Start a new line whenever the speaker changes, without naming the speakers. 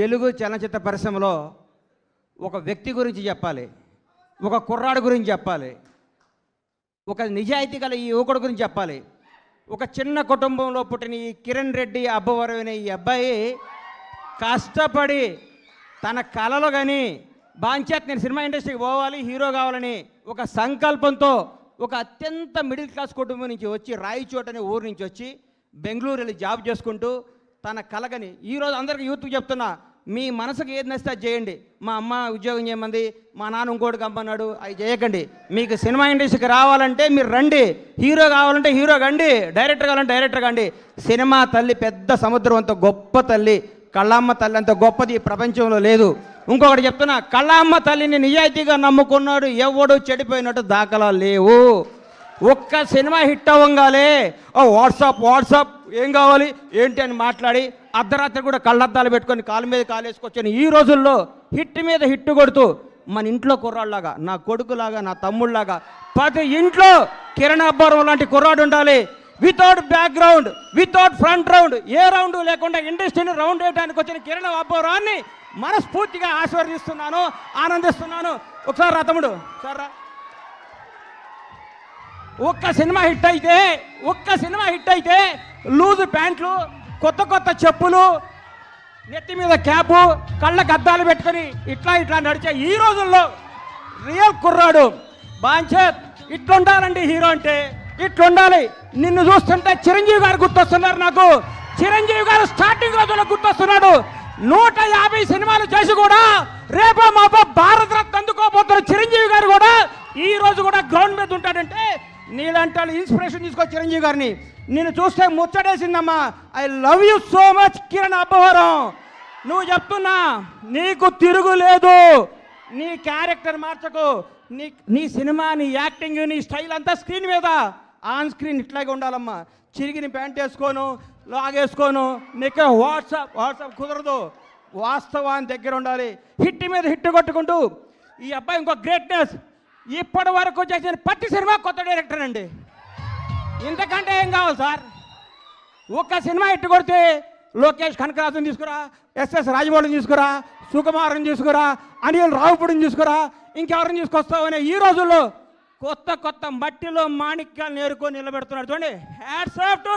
తెలుగు చలనచిత్ర పరిశ్రమలో ఒక వ్యక్తి గురించి చెప్పాలి, ఒక కుర్రాడు గురించి చెప్పాలి, ఒక నిజాయితీ గల ఈ యువకుడు గురించి చెప్పాలి. ఒక చిన్న కుటుంబంలో పుట్టిన ఈ కిరణ్ రెడ్డి అబ్బవరం అనే ఈ అబ్బాయి కష్టపడి తన కళలో కానీ బాంచేత్ నేను సినిమా ఇండస్ట్రీకి పోవాలి, హీరో కావాలని ఒక సంకల్పంతో ఒక అత్యంత మిడిల్ క్లాస్ కుటుంబం నుంచి వచ్చి రాయచోట్ అనే ఊరు నుంచి వచ్చి బెంగళూరు వెళ్ళి జాబ్ చేసుకుంటూ తన కలగని ఈరోజు అందరికీ యూత్కి చెప్తున్నా, మీ మనసుకు ఏది నచ్చితే అది చేయండి. మా అమ్మ ఉద్యోగం చేయమంది, మా నాన్న ఇంకోటి కమ్మన్నాడు, అవి చేయకండి. మీకు సినిమా ఇండస్ట్రీకి రావాలంటే మీరు రండి, హీరో కావాలంటే హీరో కండి, డైరెక్టర్ కావాలంటే డైరెక్టర్ కండి. సినిమా తల్లి పెద్ద సముద్రం అంత గొప్ప తల్లి, కళ్ళమ్మ తల్లి అంత గొప్పది ఈ ప్రపంచంలో లేదు. ఇంకొకటి చెప్తున్నా, కళ్ళమ్మ తల్లిని నిజాయితీగా నమ్ముకున్నాడు ఎవడు చెడిపోయినట్టు దాఖలాలు లేవు. ఒక్క సినిమా హిట్ అవ్వగానే వాట్సాప్ ఏం కావాలి ఏంటి అని మాట్లాడి అర్ధరాత్రి కూడా కళ్ళద్దాలు పెట్టుకొని కాలు మీద కాలు వేసుకొచ్చాను. ఈ రోజుల్లో హిట్ మీద హిట్ కొడుతూ మన ఇంట్లో కుర్రాళ్ళలాగా, నా కొడుకులాగా, నా తమ్ముళ్ళలాగా 10 ఇంట్లో కిరణ్ అబ్బవరం లాంటి కుర్రాడు ఉండాలి. Without background, without front round, ఏ రౌండ్ లేకుండా ఇండస్ట్రీని రౌండ్ వేయడానికి వచ్చిన కిరణ్ అబ్బవరాన్ని మనస్ఫూర్తిగా ఆశీర్వదిస్తున్నాను, ఆనందిస్తున్నాను. ఒకసారి రా తమ్ముడు, ఒకసారి రా. ఒక్క సినిమా హిట్ అయితే లూజు ప్యాంట్లు, కొత్త చెప్పులు, నెత్తి మీద క్యాపు, కళ్ళకు అద్దాలు పెట్టుకొని ఇట్లా నడిచే ఈ రోజుల్లో రియల్ కుర్రాడు బాంచేత్ ఇట్లుండాలండి. హీరో అంటే ఇట్లుండాలి. నిన్ను చూస్తుంటే చిరంజీవి గారు గుర్తొస్తున్నారు నాకు. చిరంజీవి గారు స్టార్టింగ్ రోజుల్లో గుర్తొస్తున్నాడు. 150 సినిమాలు చేసి కూడా రేపో మాపో భారత రత్న అందుకోబోతున్న చిరంజీవి గారు కూడా ఈ రోజు కూడా గ్రౌండ్ మీద ఉంటాడంటే నీలాంటి ఇన్స్పిరేషన్ తీసుకో చిరంజీవి గారిని. నేను చూస్తే ముచ్చటేసిందమ్మా. I love you so much Kiran Abbavaram. నువ్వు చెప్తున్నా, నీకు తిరుగులేదు. నీ క్యారెక్టర్ మార్చకు. నీ సినిమా, నీ యాక్టింగ్, నీ స్టైల్ అంతా స్క్రీన్ మీద, ఆన్ స్క్రీన్ ఇట్లాగే ఉండాలమ్మా. చిరిగిన ప్యాంట్ వేసుకోను, లాగేసుకోను, నీకు వాట్సాప్ కుదరదు. వాస్తవాన్ని దగ్గర ఉండాలి. హిట్ మీద హిట్ కొట్టుకుంటూ ఈ అబ్బాయి ఇంకో గ్రేట్నెస్. ఇప్పటి వరకు చేసిన ప్రతి సినిమా కొత్త డైరెక్టర్ అండి. ఇంతకంటే ఏం కావాలి సార్? ఒక్క సినిమా హిట్ కొడితే లోకేష్ కనకరాజుని తీసుకురా, ఎస్ఎస్ రాజమౌళిని తీసుకురా, సుకుమార్ని తీసుకురా, అనిల్ రావుపూడిని తీసుకురా, ఇంకెవరిని తీసుకొస్తావు అనే ఈ రోజుల్లో కొత్త మట్టిలో మాణిక్యాలు నేరుకొని నిలబెడుతున్నాడు. చూడండి, హ్యాట్స్ ఆఫ్ టు